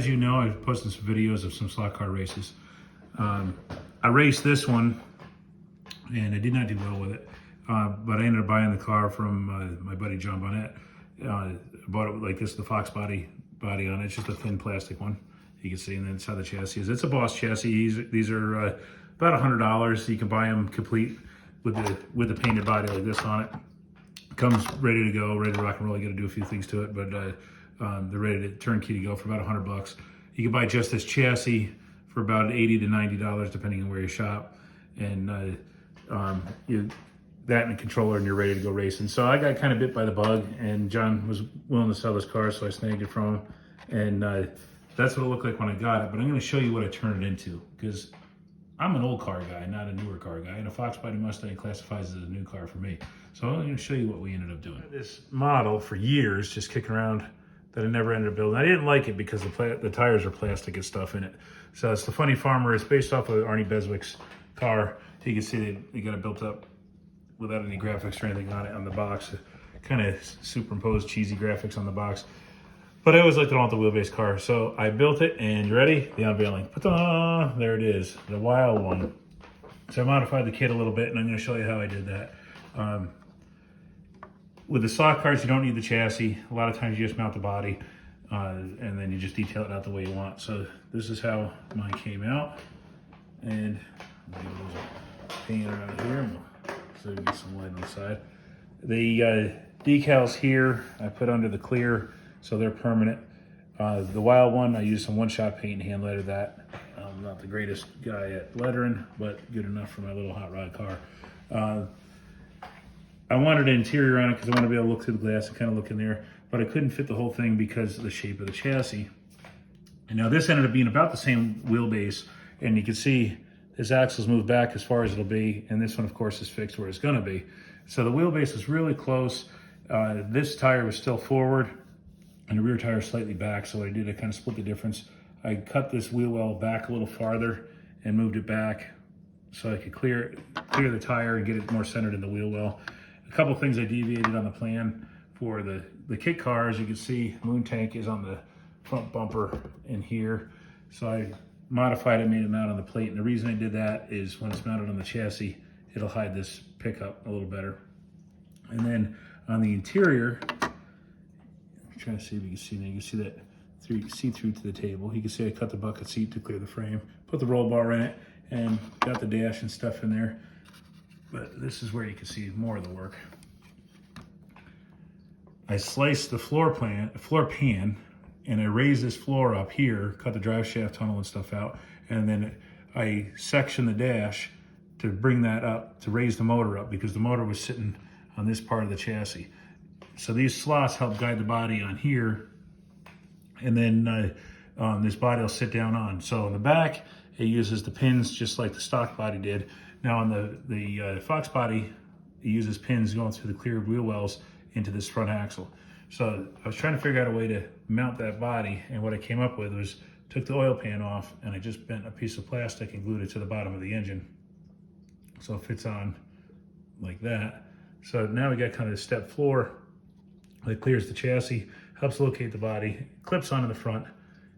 as you know, I've posted some videos of some slot car races. I raced this one, and I did not do well with it. But I ended up buying the car from my buddy John Bonnet. I bought it like this, the Fox body on it. It's just a thin plastic one. You can see, and then that's how the chassis is. It's a Boss chassis. These are about $100. You can buy them complete with the painted body like this on it. Comes ready to go, ready to rock and roll. You got to do a few things to it, but they're ready to turnkey to go for about $100. You can buy just this chassis for about $80 to $90, depending on where you shop, and that and a controller, and you're ready to go racing. So I got kind of bit by the bug, and John was willing to sell this car, so I snagged it from him, and that's what it looked like when I got it. But I'm going to show you what I turned it into, because I'm an old car guy, not a newer car guy, and a Fox body Mustang classifies as a new car for me. So I'm going to show you what we ended up doing. This model for years, just kicking around, that I never ended up building. I didn't like it because the tires are plastic and stuff in it. So it's the Funny Farmer. It's based off of Arnie Beswick's car. You can see they got it built up without any graphics or anything on it on the box. Kind of superimposed cheesy graphics on the box. But I always liked it on the Wheelbase car. So I built it, and you ready? The unveiling. Ta-da! There it is, the wild one. So I modified the kit a little bit, and I'm going to show you how I did that. With the slot cars, you don't need the chassis. A lot of times you just mount the body, and then you just detail it out the way you want. So this is how mine came out. And paint around here, so you get some light on the side. The decals here, I put under the clear, so they're permanent. The wild one, I used some one-shot paint and hand lettered that. I'm not the greatest guy at lettering, but good enough for my little hot rod car. I wanted an interior on it because I wanted to be able to look through the glass and kind of look in there, but I couldn't fit the whole thing because of the shape of the chassis. And now this ended up being about the same wheelbase, and you can see this axle's moved back as far as it'll be, and this one, of course, is fixed where it's going to be. So the wheelbase is really close. This tire was still forward, and the rear tire is slightly back, so what I did, I kind of split the difference. I cut this wheel well back a little farther and moved it back so I could clear the tire and get it more centered in the wheel well. A couple things I deviated on the plan for the kit car. As you can see, moon tank is on the front bumper in here. So I modified it, made it mount on the plate. And the reason I did that is when it's mounted on the chassis, it'll hide this pickup a little better. And then on the interior, I'm trying to see if you can see that. You can see that see through to the table. You can see I cut the bucket seat to clear the frame, put the roll bar in it, and got the dash and stuff in there. But this is where you can see more of the work. I sliced the floor pan, and I raised this floor up here, cut the drive shaft tunnel and stuff out, and then I sectioned the dash to bring that up, to raise the motor up, because the motor was sitting on this part of the chassis. So these slots help guide the body on here, and then this body will sit down on. So in the back, it uses the pins just like the stock body did. Now on the Fox body, it uses pins going through the cleared wheel wells into this front axle. So I was trying to figure out a way to mount that body, and what I came up with was took the oil pan off, and I just bent a piece of plastic and glued it to the bottom of the engine. So it fits on like that. So now we got kind of a step floor that clears the chassis, helps locate the body, clips onto the front,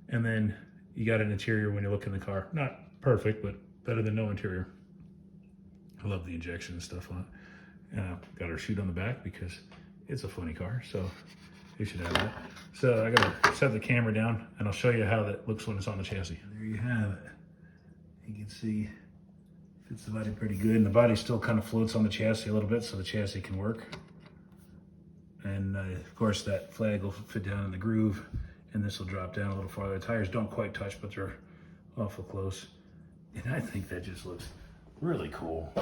and then you got an interior when you look in the car. Not perfect, but better than no interior. I love the injection and stuff on it. Got our chute on the back because it's a funny car, so you should have that. So I gotta set the camera down, and I'll show you how that looks when it's on the chassis. There you have it. You can see fits the body pretty good, and the body still kind of floats on the chassis a little bit so the chassis can work. And of course that flag will fit down in the groove, and this will drop down a little farther. The tires don't quite touch, but they're awful close. And I think that just looks really cool.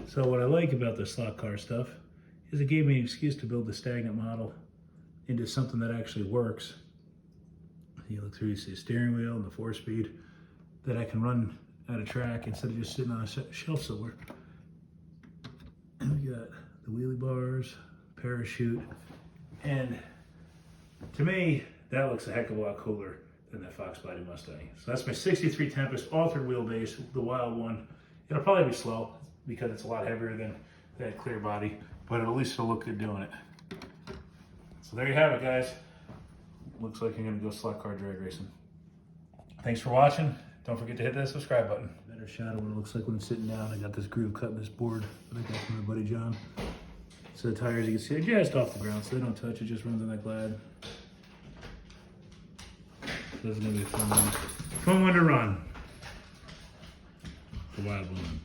So what I like about the slot car stuff is it gave me an excuse to build the stagnant model into something that actually works. You look through, you see the steering wheel and the 4-speed that I can run at a track instead of just sitting on a shelf somewhere. And we got the wheelie bars, parachute, and to me, that looks a heck of a lot cooler than that Fox body Mustang. So that's my 63 Tempest altered wheelbase, the wild one. It'll probably be slow because it's a lot heavier than that clear body, but at least it'll look good doing it. So there you have it, guys. looks like you're gonna go slot car drag racing. Thanks for watching. Don't forget to hit that subscribe button. Better shot of what it looks like when it's sitting down. I got this groove cut in this board that I got from my buddy John. So the tires, you can see, are just off the ground, so they don't touch. It just runs on that glad. This is gonna be a fun one. Fun one to run. The wild one.